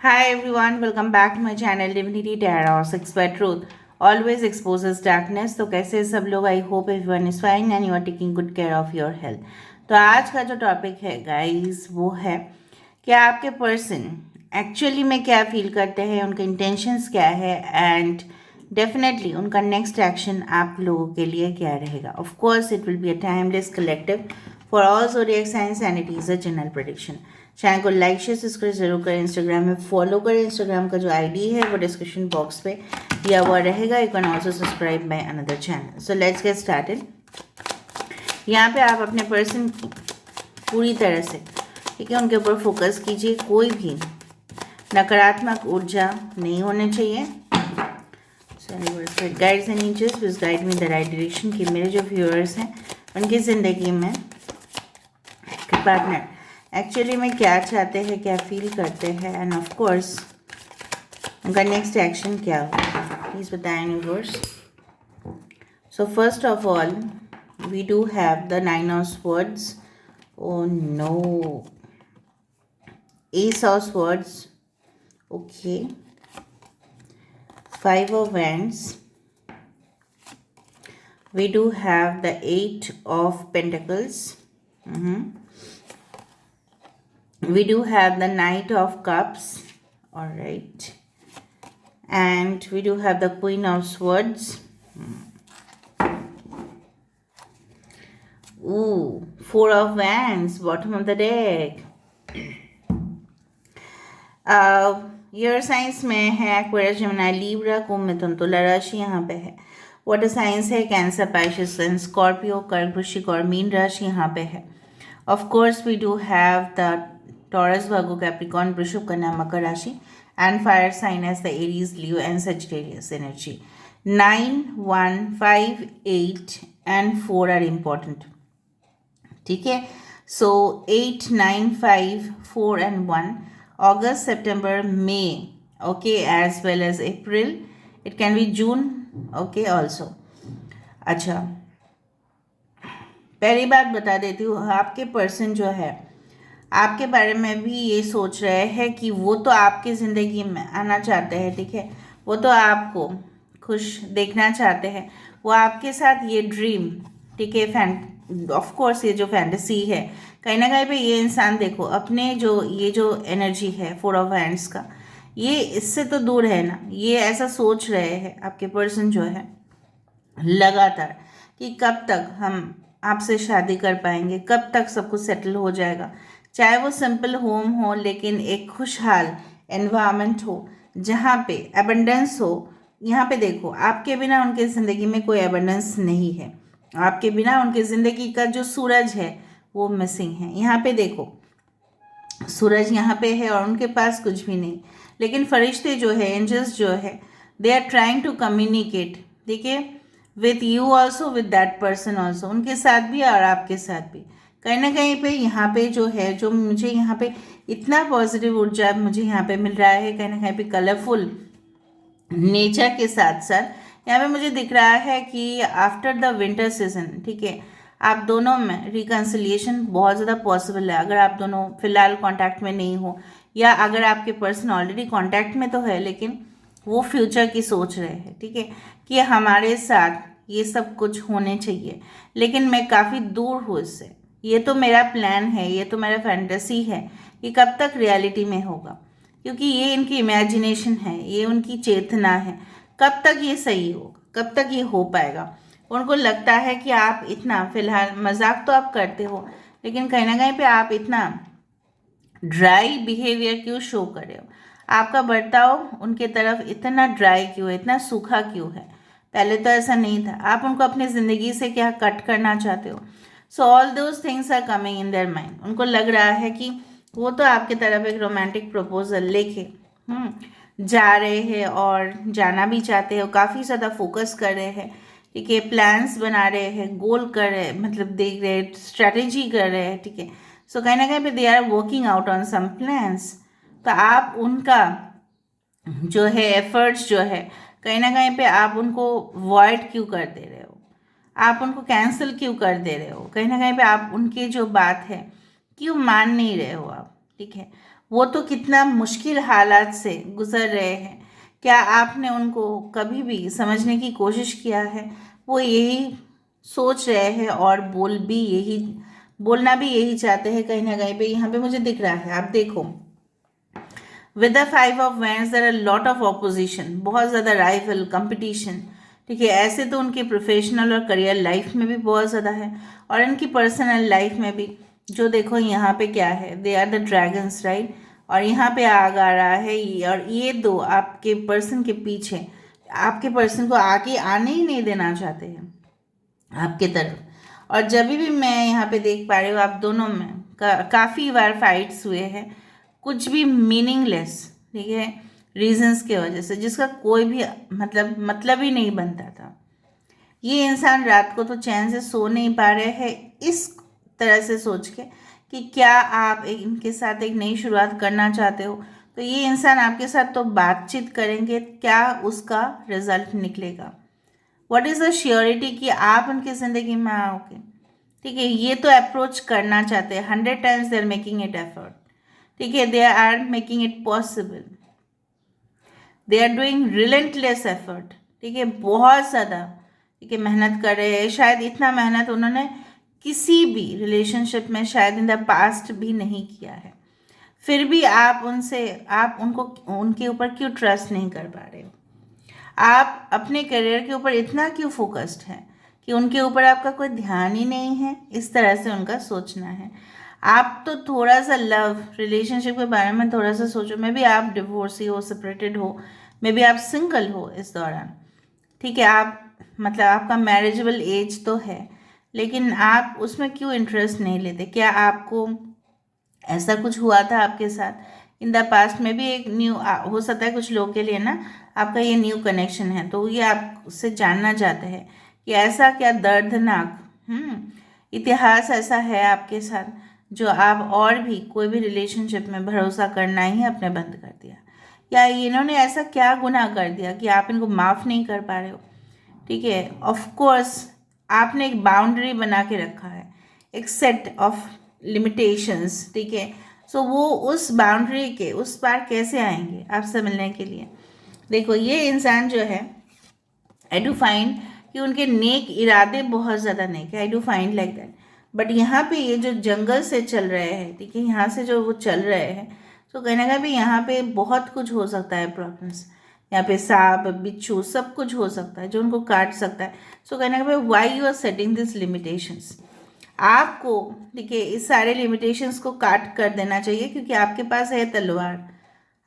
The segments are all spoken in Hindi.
Hi everyone, welcome back to my channel Divinity Tarot 6 by Truth always exposes darkness। तो कैसे सब लोग, I hope everyone is fine and you are taking good care of your health. तो आज का जो टॉपिक है गाइस वो है कि आपके पर्सन एक्चुअली में क्या फील करते हैं, उनके इंटेंशंस क्या है एंड डेफिनेटली उनका नेक्स्ट एक्शन आप लोगों के लिए क्या रहेगा। Of course it will be a timeless collective for all zodiac science and it is a general prediction. Channel को लाइक शेयर सब्सक्राइब जरूर करें, इंस्टाग्राम में फॉलो करें। इंस्टाग्राम का जो आईडी है वो डिस्क्रिप्शन बॉक्स पे दिया हुआ रहेगा। You can also subscribe my another channel. So let's get started. यहाँ पे आप अपने पर्सन की पूरी तरह से ठीक है उनके ऊपर फोकस कीजिए। कोई भी नकारात्मक ऊर्जा नहीं होनी चाहिए। Guides and angels please guide me the right direction कि मेरे जो व्यूअर्स हैं उनकी ज़िंदगी में पार्टनर एक्चुअली में क्या चाहते हैं, क्या फील करते हैं एंड ऑफ कोर्स उनका नेक्स्ट एक्शन क्या होगा, प्लीज़ बताएं universe. So first of all we do have the 9 of swords. Oh no, ace of swords, okay, 5 of wands, we do have the 8 of pentacles, we do have the knight of cups, all right, and we do have the queen of swords. Ooh, 4 of wands, bottom of the deck. Air signs में है Aquarius, Gemini, Libra, Kumbh, Mithun, Tula राशि यहाँ पे है। वाटर साइंस है Cancer, Pisces and Scorpio, Kark, Vrishchik और मीन राशि यहाँ पे है। Of course we do have the Taurus, Virgo, Capricorn, Vrishabh, Kanya, Makar राशि and fire sign as the Aries, Leo and Sagittarius energy. 9, 1, 5, 8 and 4 are important, ठीक है। So 8, 9, 5, 4 and 1, August, September, May, okay, as well as April. It can be June, okay, also. अच्छा, पहली बात बता देती हूँ, आपके पर्सन जो है आपके बारे में भी ये सोच रहे हैं कि वो तो आपकी ज़िंदगी में आना चाहते हैं, ठीक है, वो तो आपको खुश देखना चाहते हैं, वो आपके साथ ये ड्रीम, ठीक है, ऑफ कोर्स ये जो फैंटेसी है कहीं ना कहीं पे ये इंसान देखो अपने जो ये जो एनर्जी है 4 ऑफ हैंड्स का, ये इससे तो दूर है ना। ये ऐसा सोच रहे हैं आपके पर्सन जो है लगातार कि कब तक हम आपसे शादी कर पाएंगे, कब तक सब कुछ सेटल हो जाएगा, चाहे वो सिंपल होम हो लेकिन एक खुशहाल एनवायरनमेंट हो जहाँ पे एबंडेंस हो। यहाँ पे देखो आपके बिना उनके ज़िंदगी में कोई एबंडेंस नहीं है, आपके बिना उनकी ज़िंदगी का जो सूरज है वो मिसिंग है। यहाँ पे देखो सूरज यहाँ पे है और उनके पास कुछ भी नहीं, लेकिन फरिश्ते जो है, एंजल्स जो है, they are trying to communicate, ठीक है, with you also, with that person also, उनके साथ भी और आपके साथ भी। कहीं ना कहीं पे यहाँ पे जो है, जो मुझे यहाँ पे इतना पॉजिटिव ऊर्जा मुझे यहाँ पे मिल रहा है, कहीं ना कहीं पे कलरफुल नेचर के साथ साथ यहाँ पे मुझे दिख रहा है कि आफ्टर द विंटर सीजन, ठीक है, आप दोनों में रिकन्सिलिएशन बहुत ज़्यादा पॉसिबल है। अगर आप दोनों फिलहाल कांटेक्ट में नहीं हो या अगर आपके पर्सन ऑलरेडी कांटेक्ट में तो है लेकिन वो फ्यूचर की सोच रहे हैं, ठीक है, कि हमारे साथ ये सब कुछ होने चाहिए लेकिन मैं काफ़ी दूर हूँ इससे, ये तो मेरा प्लान है, ये तो मेरा फैंटेसी है कि कब तक रियलिटी में होगा, क्योंकि ये इनकी इमेजिनेशन है, ये उनकी चेतना है, कब तक ये सही होगा, कब तक ये हो पाएगा। उनको लगता है कि आप इतना फिलहाल मजाक तो आप करते हो लेकिन कहीं ना कहीं पे आप इतना ड्राई बिहेवियर क्यों शो कर रहे हो, आपका बर्ताव उनके तरफ इतना ड्राई क्यों है, इतना सूखा क्यों है। पहले तो ऐसा नहीं था, आप उनको अपनी ज़िंदगी से क्या कट करना चाहते हो। So all those things are coming in their mind. उनको लग रहा है कि वो तो आपकी तरफ एक रोमांटिक प्रपोजल लेके जा रहे हैं और जाना भी चाहते हो, काफ़ी ज़्यादा फोकस कर रहे हैं, ठीक है, प्लान्स बना रहे हैं, गोल कर रहे हैं, मतलब देख रहे हैं, स्ट्रैटेजी कर रहे हैं, ठीक है। सो कहीं ना कहीं पे they are working out on some plans. तो आप उनका जो है एफर्ट्स जो है कहीं ना कहीं पे आप उनको वॉइड क्यों कर दे रहे हो, आप उनको कैंसिल क्यों कर दे रहे हो, कहीं ना कहीं पे आप उनकी जो बात है क्यों मान नहीं रहे हो आप, ठीक है। वो तो कितना मुश्किल हालात से गुजर रहे हैं, क्या आपने उनको कभी भी समझने की कोशिश किया है? वो यही सोच रहे हैं और बोलना भी यही चाहते हैं कहीं ना कहीं पे। यहाँ पे मुझे दिख रहा है, आप देखो, with the five of wands there are lot of opposition, बहुत ज़्यादा राइवल कंपटीशन। ठीक है, ऐसे तो उनकी प्रोफेशनल और करियर लाइफ में भी बहुत ज़्यादा है, और इनकी पर्सनल लाइफ में भी। जो देखो यहाँ पे क्या है, they are the dragons, right. और यहाँ पे आग आ रहा है और ये दो आपके पर्सन के पीछे, आपके पर्सन को आगे आने ही नहीं देना चाहते हैं आपके तरफ। और जब भी मैं यहाँ पे देख पा रही हूँ, आप दोनों में काफ़ी बार फाइट्स हुए हैं, कुछ भी मीनिंगलेस, ठीक है, रीजंस के वजह से, जिसका कोई भी मतलब ही नहीं बनता था। ये इंसान रात को तो चैन से सो नहीं पा रहे हैं इस तरह से सोच के कि क्या आप इनके साथ एक नई शुरुआत करना चाहते हो, तो ये इंसान आपके साथ तो बातचीत करेंगे, क्या उसका रिजल्ट निकलेगा, व्हाट इज़ द श्योरिटी कि आप उनकी ज़िंदगी में आओगे। ठीक है, ये तो अप्रोच करना चाहते हैं, 100 times they are making it effort. ठीक है, they are making it possible, they are doing relentless effort. ठीक है, बहुत ज़्यादा, ठीक है, मेहनत कर रहे हैं। शायद इतना मेहनत उन्होंने किसी भी रिलेशनशिप में शायद इन द पास्ट भी नहीं किया है। फिर भी आप उनके ऊपर क्यों ट्रस्ट नहीं कर पा रहे हो? आप अपने करियर के ऊपर इतना क्यों फोकस्ड हैं कि उनके ऊपर आपका कोई ध्यान ही नहीं है? इस तरह से उनका सोचना है। आप तो थोड़ा सा लव रिलेशनशिप के बारे में थोड़ा सा सोचो। मे बी आप डिवोर्सी हो, सेपरेटेड हो, मे बी आप सिंगल हो इस दौरान। ठीक है, आप आपका मैरिजेबल एज तो है, लेकिन आप उसमें क्यों इंटरेस्ट नहीं लेते? क्या आपको ऐसा कुछ हुआ था आपके साथ इन द पास्ट में भी? एक न्यू हो सकता है कुछ लोग के लिए ना, आपका ये न्यू कनेक्शन है, तो ये आपसे जानना चाहते हैं कि ऐसा क्या दर्दनाक इतिहास ऐसा है आपके साथ जो आप और भी कोई भी रिलेशनशिप में भरोसा करना ही आपने बंद कर दिया, या इन्होंने ऐसा क्या गुनाह कर दिया कि आप इनको माफ़ नहीं कर पा रहे हो? ठीक है, ऑफ कोर्स आपने एक बाउंड्री बना के रखा है, एक सेट ऑफ लिमिटेशंस। ठीक है, सो वो उस बाउंड्री के उस पार कैसे आएंगे आपसे मिलने के लिए? देखो, ये इंसान जो है, आई डू फाइंड कि उनके नेक इरादे बहुत ज़्यादा नेक है, आई do find like that. But यहाँ पे ये जो जंगल से चल रहे हैं, ठीक है, यहाँ से जो वो चल रहे हैं, तो कहीं ना कहीं भी यहाँ पे बहुत कुछ हो सकता है प्रॉब्लम्स। यहाँ पे सांप बिच्छू सब कुछ हो सकता है जो उनको काट सकता है। सो कहीं ना कहीं why you are setting this limitations? आपको, ठीक है, इस सारे लिमिटेशंस को काट कर देना चाहिए, क्योंकि आपके पास है तलवार,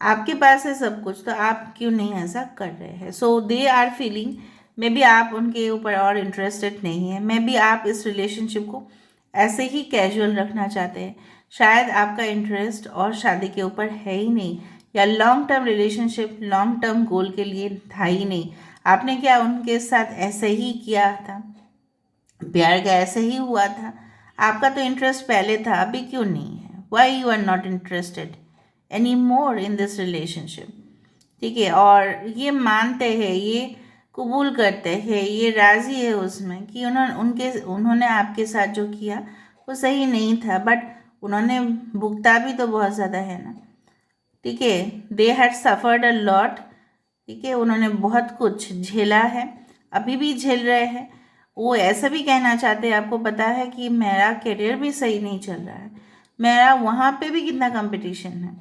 आपके पास है सब कुछ, तो आप क्यों नहीं ऐसा कर रहे हैं? So they are feeling, maybe आप उनके ऊपर और इंटरेस्टेड नहीं है, मे बी आप इस रिलेशनशिप को ऐसे ही कैजुअल रखना चाहते हैं। शायद आपका इंटरेस्ट और शादी के ऊपर है ही नहीं, या long term relationship long term goal के लिए था ही नहीं। आपने क्या उनके साथ ऐसे ही किया था? प्यार का ऐसे ही हुआ था? आपका तो इंटरेस्ट पहले था, अभी क्यों नहीं है? Why you are not interested any more in this relationship? ठीक है, और ये मानते हैं, ये कबूल करते हैं, ये राज़ी है उसमें कि उन्होंने आपके साथ जो किया वो सही नहीं था, बट उन्होंने भुगता भी तो बहुत ज़्यादा है ना। ठीक है, they had suffered a lot. ठीक है, उन्होंने बहुत कुछ झेला है, अभी भी झेल रहे हैं। वो ऐसा भी कहना चाहते हैं, आपको पता है कि मेरा करियर भी सही नहीं चल रहा है, मेरा वहाँ पे भी कितना कंपटीशन है,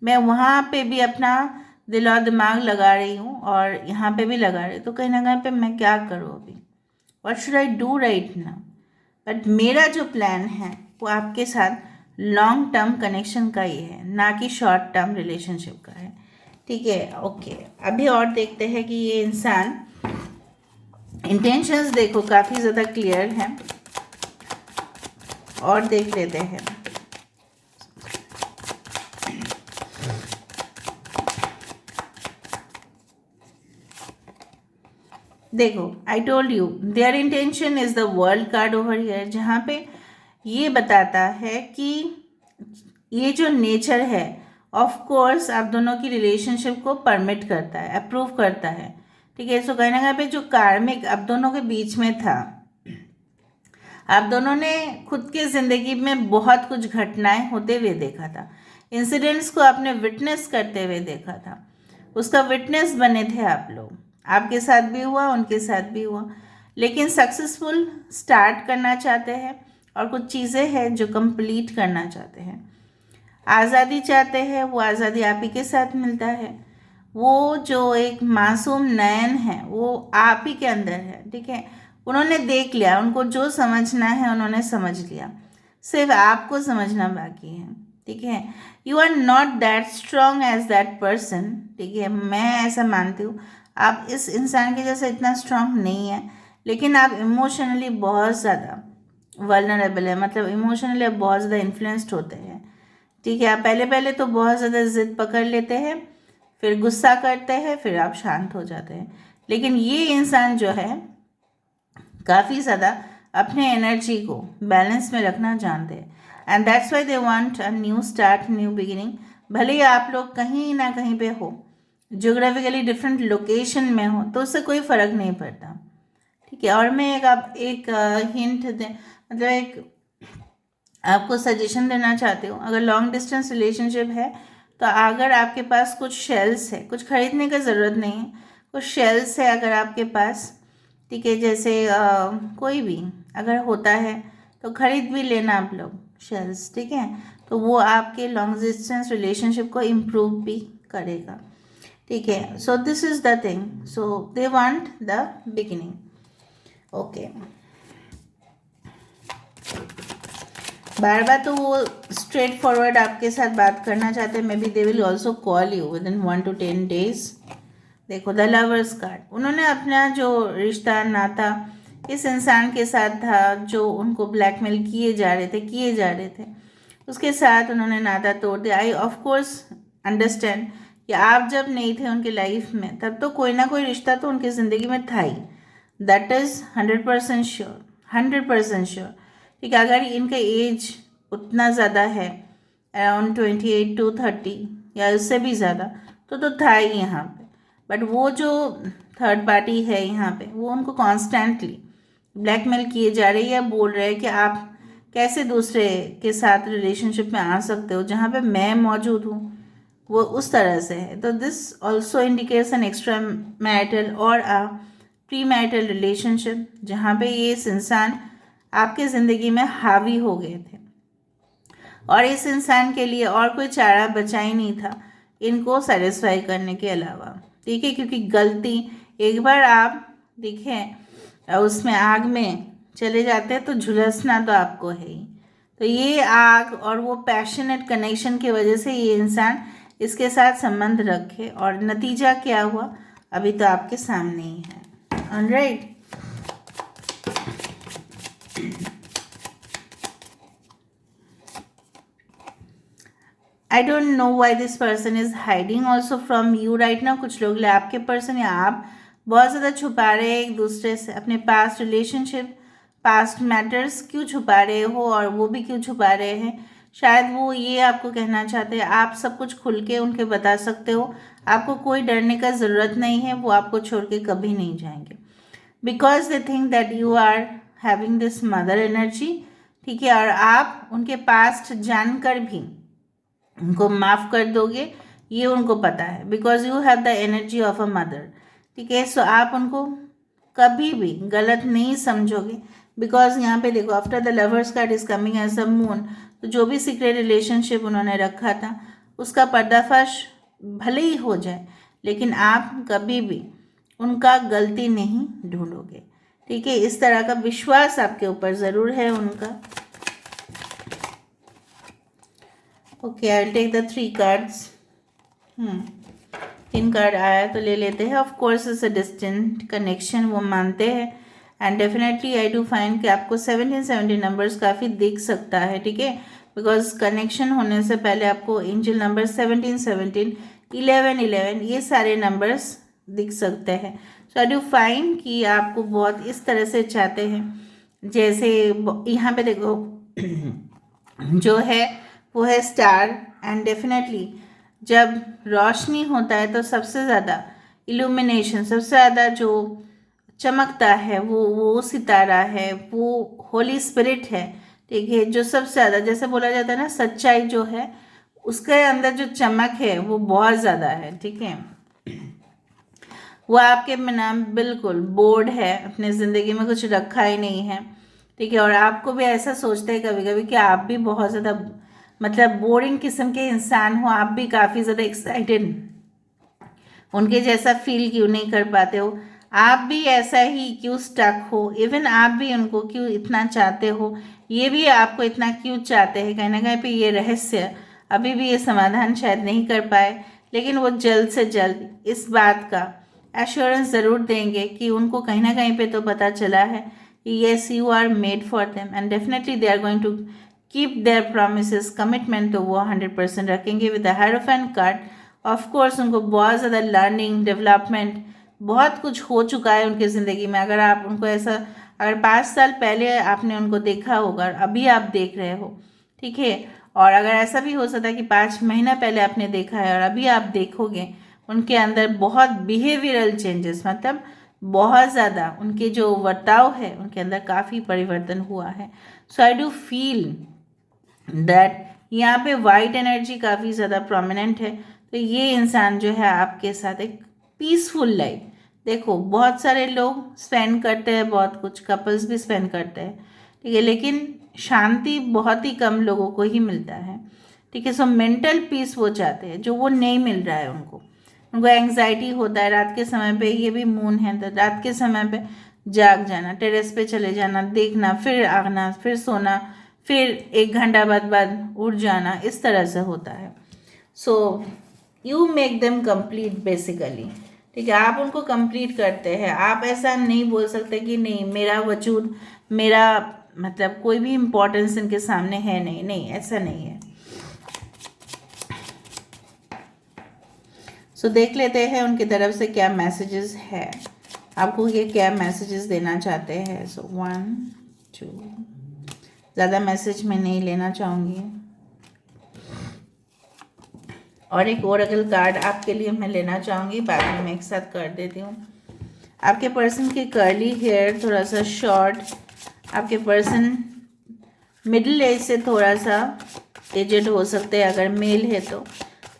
मैं वहाँ पे भी अपना दिल और दिमाग लगा रही हूँ और यहाँ पे भी लगा रही हूँ, तो कहीं ना कहीं पे मैं क्या करूँ अभी? What should I do right now? But मेरा जो प्लान है वो आपके साथ लॉन्ग टर्म कनेक्शन का ही है, ना कि शॉर्ट टर्म रिलेशनशिप का है। ठीक है, ओके, अभी और देखते हैं कि ये इंसान इंटेंशंस देखो काफ़ी ज़्यादा क्लियर हैं, और देख लेते हैं। देखो, I told you there intention is the world card over here, जहाँ पे ये बताता है कि ये जो नेचर है ऑफ कोर्स आप दोनों की रिलेशनशिप को परमिट करता है, अप्रूव करता है। ठीक है, सो कहीं ना कहीं पे जो कार्मिक आप दोनों के बीच में था, आप दोनों ने खुद की ज़िंदगी में बहुत कुछ घटनाएं होते हुए देखा था। इंसिडेंट्स को आपने विटनेस करते हुए देखा था, उसका विटनेस बने थे आप लोग। आपके साथ भी हुआ, उनके साथ भी हुआ, लेकिन सक्सेसफुल स्टार्ट करना चाहते हैं और कुछ चीज़ें हैं जो कंप्लीट करना चाहते हैं। आज़ादी चाहते हैं, वो आज़ादी आप ही के साथ मिलता है। वो जो एक मासूम नयन है वो आप ही के अंदर है, ठीक है। उन्होंने देख लिया, उनको जो समझना है उन्होंने समझ लिया, सिर्फ आपको समझना बाकी है, ठीक है। You are not that strong as that person, ठीक है। मैं ऐसा मानती हूँ आप इस इंसान के जैसे इतना स्ट्रांग नहीं है, लेकिन आप इमोशनली बहुत ज़्यादा वल्नरेबल है, मतलब इमोशनली आप बहुत ज़्यादा इन्फ्लुएंस्ड होते हैं, ठीक है। आप पहले पहले तो बहुत ज़्यादा जिद पकड़ लेते हैं, फिर गुस्सा करते हैं, फिर आप शांत हो जाते हैं। लेकिन ये इंसान जो है काफ़ी ज़्यादा अपने एनर्जी को बैलेंस में रखना जानते हैं, and that's why they want a new start, new beginning. भले ही आप लोग कहीं ना कहीं पे हो, ज्योग्राफिकली डिफरेंट लोकेशन में हो, तो उससे कोई फ़र्क नहीं पड़ता, ठीक है। और मैं एक हिंट दे, मतलब एक आपको सजेशन देना चाहती हूँ। अगर लॉन्ग डिस्टेंस रिलेशनशिप है तो अगर आपके पास कुछ शेल्स है, कुछ खरीदने का ज़रूरत नहीं है, कुछ शेल्स है अगर आपके पास, ठीक है, जैसे कोई भी अगर होता है तो ख़रीद भी लेना आप लोग शेल्स, ठीक है। तो वो आपके लॉन्ग डिस्टेंस रिलेशनशिप को इम्प्रूव भी करेगा, ठीक है। So this is the thing, so they want the beginning, okay. बार बार तो वो स्ट्रेट फॉरवर्ड आपके साथ बात करना चाहते हैं, may be they will also call you with in 1 to 10 days। देखो द लवर्स कार्ड, उन्होंने अपना जो रिश्ता नाता इस इंसान के साथ था जो उनको ब्लैकमेल किए जा रहे थे, उसके साथ उन्होंने नाता तोड़ दिया। आई ऑफ कोर्स अंडरस्टैंड कि आप जब नहीं थे उनके लाइफ में तब तो कोई ना कोई रिश्ता तो उनकी ज़िंदगी में था ही, दैट इज़ 100% श्योर, 100% श्योर, ठीक है। अगर इनका एज उतना ज़्यादा है, अराउंड 28 to 30 या उससे भी ज़्यादा, तो था ही यहाँ पे। बट वो जो थर्ड पार्टी है यहाँ पे, वो उनको कॉन्स्टेंटली ब्लैकमेल किए जा रही है, बोल रहे हैं कि आप कैसे दूसरे के साथ रिलेशनशिप में आ सकते हो जहाँ पे मैं मौजूद हूँ, वो उस तरह से है। तो this also indicates an extra marital और अ प्री मैरिटल रिलेशनशिप, जहाँ पे ये इस इंसान आपके ज़िंदगी में हावी हो गए थे और इस इंसान के लिए और कोई चारा बचा ही नहीं था इनको सेटिस्फाई करने के अलावा, ठीक है। क्योंकि गलती एक बार आप देखें उसमें आग में चले जाते हैं तो झुलसना तो आपको है ही। तो ये आग और वो पैशनेट कनेक्शन की वजह से ये इंसान इसके साथ संबंध रखे, और नतीजा क्या हुआ अभी तो आपके सामने ही है। Alright, I don't know why this person is hiding also from you right now. कुछ लोग आपके पर्सन या आप बहुत ज़्यादा छुपा रहे हैं एक दूसरे से, अपने पास्ट रिलेशनशिप, पास्ट मैटर्स क्यों छुपा रहे हो, और वो भी क्यों छुपा रहे हैं। शायद वो ये आपको कहना चाहते हैं आप सब कुछ खुल के उनके बता सकते हो, आपको कोई डरने का ज़रूरत नहीं है, वो आपको छोड़ के कभी नहीं जाएंगे, because they think that you are having this mother energy, ठीक है। और आप उनके पास्ट जानकर भी उनको माफ़ कर दोगे, ये उनको पता है, because you have the energy of a mother, ठीक है। सो आप उनको कभी भी गलत नहीं समझोगे, बिकॉज यहाँ पे देखो after the lovers card is coming as a moon. तो जो भी सीक्रेट रिलेशनशिप उन्होंने रखा था उसका पर्दाफाश भले ही हो जाए, लेकिन आप कभी भी उनका गलती नहीं ढूंढोगे, ठीक है। इस तरह का विश्वास आपके ऊपर ज़रूर है उनका। Okay, I will take the 3 cards. 3 card आया तो ले लेते हैं। Of course is a distant connection, वो मानते हैं, and definitely I do find कि आपको 17 नंबर्स काफ़ी दिख सकता है, ठीक है। बिकॉज कनेक्शन होने से पहले आपको एंजल नंबर 17 11 ये सारे नंबर्स दिख सकते हैं। सो आई डू फाइंड कि आपको बहुत इस तरह से चाहते हैं, जैसे यहाँ पे देखो जो है वो है स्टार, एंड डेफिनेटली जब रोशनी होता है तो सबसे ज़्यादा इल्यूमिनेशन, सबसे ज़्यादा जो चमकता है वो सितारा है, वो होली स्पिरिट है, ठीक है। जो सबसे ज़्यादा, जैसे बोला जाता है ना, सच्चाई जो है उसके अंदर जो चमक है वो बहुत ज़्यादा है, ठीक है। वो आपके बिना बिल्कुल बोर्ड है, अपने ज़िंदगी में कुछ रखा ही नहीं है, ठीक है। और आपको भी ऐसा सोचते हैं कभी कभी कि आप भी बहुत ज़्यादा मतलब बोरिंग किस्म के इंसान हो, आप भी काफ़ी ज़्यादा एक्साइटेड उनके जैसा फील क्यों नहीं कर पाते हो, आप भी ऐसा ही क्यों स्टक हो, इवन आप भी उनको क्यों इतना चाहते हो, ये भी आपको इतना क्यों चाहते हैं, कहीं ना कहीं पे ये रहस्य अभी भी ये समाधान शायद नहीं कर पाए, लेकिन वो जल्द से जल्द इस बात का एश्योरेंस ज़रूर देंगे कि उनको कहीं ना कहीं पे तो पता चला है कि yes you are made for them and definitely they are going to keep their promise, commitment तो वो 100% रखेंगे with the hierophant card. Of course उनको बहुत ज़्यादा लर्निंग डेवलपमेंट बहुत कुछ हो चुका है उनकी ज़िंदगी में। अगर आप उनको ऐसा अगर 5 साल पहले आपने उनको देखा होगा, अभी आप देख रहे हो, ठीक है, और अगर ऐसा भी हो सकता है कि 5 महीना पहले आपने देखा है और अभी आप देखोगे, उनके अंदर बहुत बिहेवियरल चेंजेस, मतलब बहुत ज़्यादा उनके जो बर्ताव है उनके अंदर काफ़ी परिवर्तन हुआ है। सो आई डू फील दैट यहाँ पे वाइट एनर्जी काफ़ी ज़्यादा प्रोमिनेंट है। तो ये इंसान जो है आपके साथ एक पीसफुल लाइफ, देखो बहुत सारे लोग स्पेंड करते हैं, बहुत कुछ कपल्स भी स्पेंड करते हैं, ठीक है, लेकिन शांति बहुत ही कम लोगों को ही मिलता है, ठीक है। सो मेंटल पीस वो चाहते हैं जो वो नहीं मिल रहा है उनको। उनको एंग्जाइटी होता है रात के समय पे, ये भी मून है तो रात के समय पे जाग जाना, टेरेस पे चले जाना, देखना, फिर आना, फिर सोना, फिर 1 घंटा बाद उठ जाना, इस तरह से होता है। So you make them complete basically, ठीक है, आप उनको कंप्लीट करते हैं। आप ऐसा नहीं बोल सकते कि नहीं मेरा वजूद, मेरा मतलब कोई भी इम्पोर्टेंस इनके सामने है, नहीं नहीं, ऐसा नहीं है। सो देख लेते हैं उनकी तरफ से क्या मैसेजेस है, आपको ये क्या मैसेजेस देना चाहते हैं। सो 1 2, ज़्यादा मैसेज मैं नहीं लेना चाहूँगी, और एक ओरेकल कार्ड आपके लिए मैं लेना चाहूँगी, बाकी मैं एक साथ कर देती हूँ। आपके पर्सन के कर्ली हेयर थोड़ा सा शॉर्ट, आपके पर्सन मिडिल एज से थोड़ा सा एजेड हो सकते हैं, अगर मेल है तो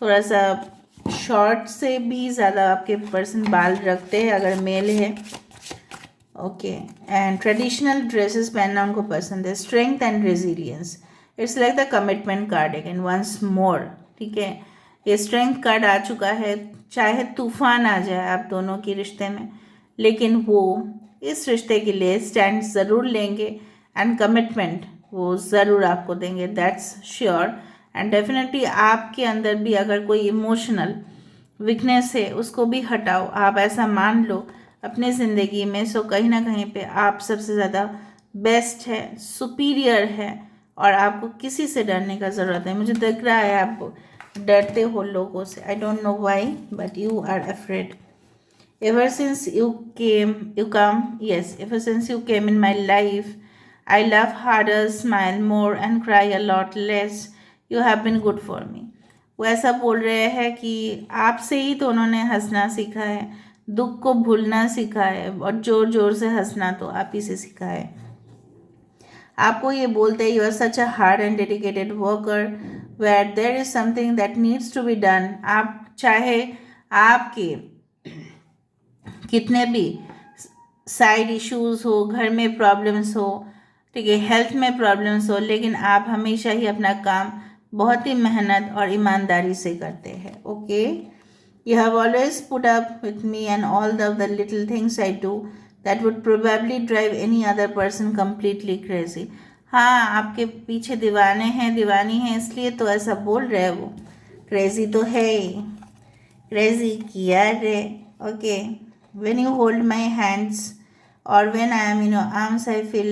थोड़ा सा शॉर्ट से भी ज़्यादा आपके पर्सन बाल रखते हैं अगर मेल है, ओके। एंड ट्रेडिशनल ड्रेसेस पहनना उनको पसंद है। Strength and resilience, it's like the commitment card again once more, ठीक है। ये स्ट्रेंथ कार्ड आ चुका है, चाहे तूफान आ जाए आप दोनों के रिश्ते में, लेकिन वो इस रिश्ते के लिए स्टैंड ज़रूर लेंगे एंड कमिटमेंट वो ज़रूर आपको देंगे, दैट्स श्योर। एंड डेफिनेटली आपके अंदर भी अगर कोई इमोशनल वीकनेस है उसको भी हटाओ, आप ऐसा मान लो अपने ज़िंदगी में। सो कहीं ना कहीं पे आप सबसे ज़्यादा बेस्ट है, सुपीरियर है, और आपको किसी से डरने का ज़रूरत है। मुझे दिख रहा है आप डरते हो लोगों से, I don't know why but you are afraid. Ever since you come, yes, ever since you came in my life, I laugh harder, smile more, and cry a lot less. You have been good for me. वो ऐसा बोल रहे हैं कि आपसे ही तो उन्होंने हंसना सीखा है, दुख को भूलना सीखा है, और जोर जोर से हंसना तो आप ही से सीखा है। आपको ये बोलते हैं you are such a hard and dedicated worker where there is something that needs to be done. आप चाहे आपके कितने भी साइड इश्यूज हो, घर में प्रॉब्लम्स हो, ठीक है, हेल्थ में प्रॉब्लम्स हो, लेकिन आप हमेशा ही अपना काम बहुत ही मेहनत और ईमानदारी से करते हैं, okay. You have always put up with me and all the little things I do that would probably drive any other person completely crazy. हाँ, आपके पीछे दीवाने हैं, दीवानी हैं, इसलिए तो ऐसा बोल रहे हैं वो, क्रेजी तो है ही, क्रेजी किया रे, okay. When you hold my hands or when I am in your arms, I feel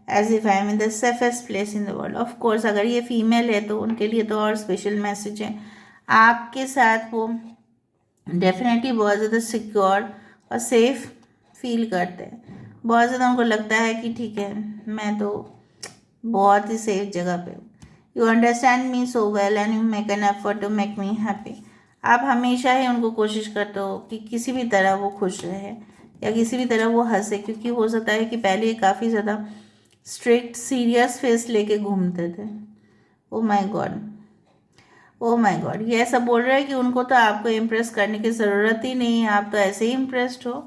as if I am in the safest place in the world. Of course, अगर ये फीमेल है तो उनके लिए तो और स्पेशल मैसेज है। आपके साथ वो डेफिनेटली बहुत ज़्यादा सिक्योर और सेफ फील करते हैं। बहुत ज़्यादा उनको लगता है कि ठीक है मैं तो बहुत ही सेफ जगह पे हूँ। You understand me so well and you make an effort to make me happy. आप हमेशा ही उनको कोशिश करते हो कि किसी भी तरह वो खुश रहे या किसी भी तरह वो हंसे, क्योंकि हो सकता है कि पहले काफ़ी ज़्यादा स्ट्रिक्ट सीरियस फेस लेके घूमते थे। Oh my God, oh my God, ये ऐसा बोल रहा है कि उनको तो आपको इम्प्रेस करने की ज़रूरत ही नहीं है, आप तो ऐसे ही इम्प्रेस्ड हो।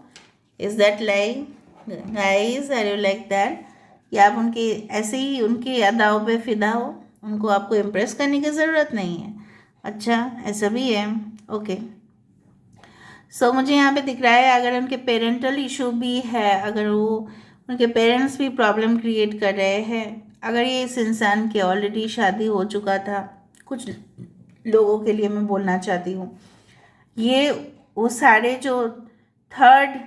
Is that like guys, are you like that? या आप उनके ऐसे ही उनकी अदाओं पे फिदा हो, उनको आपको इम्प्रेस करने की ज़रूरत नहीं है? अच्छा, ऐसा भी है। ओके, सो मुझे यहाँ पे दिख रहा है अगर उनके पेरेंटल इशू भी है, अगर वो उनके पेरेंट्स भी प्रॉब्लम क्रिएट कर रहे हैं, अगर ये इस इंसान की ऑलरेडी शादी हो चुका था, कुछ लोगों के लिए मैं बोलना चाहती हूँ, ये वो सारे जो थर्ड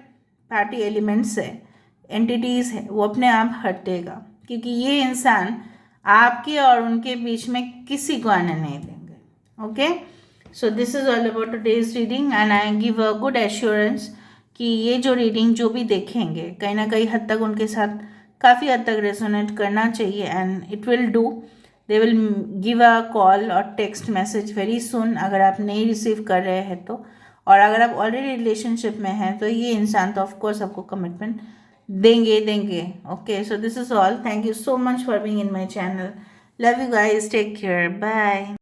पार्टी एलिमेंट्स है, एंटिटीज़ है, वो अपने आप हटेगा, क्योंकि ये इंसान आपके और उनके बीच में किसी को आने नहीं देंगे। Okay, so this is all about today's reading and I give a good assurance कि ये जो रीडिंग जो भी देखेंगे कहीं ना कहीं हद तक उनके साथ काफ़ी हद तक रेजोनेट करना चाहिए, and it will do. They will give a call और टेक्स्ट मैसेज वेरी सुन, अगर आप नहीं रिसीव कर रहे हैं तो। और अगर आप ऑलरेडी रिलेशनशिप में हैं तो ये इंसान तो ऑफकोर्स आपको कमिटमेंट देंगे। Okay, so this is all, thank you so much for being in my channel, love you guys, take care, bye.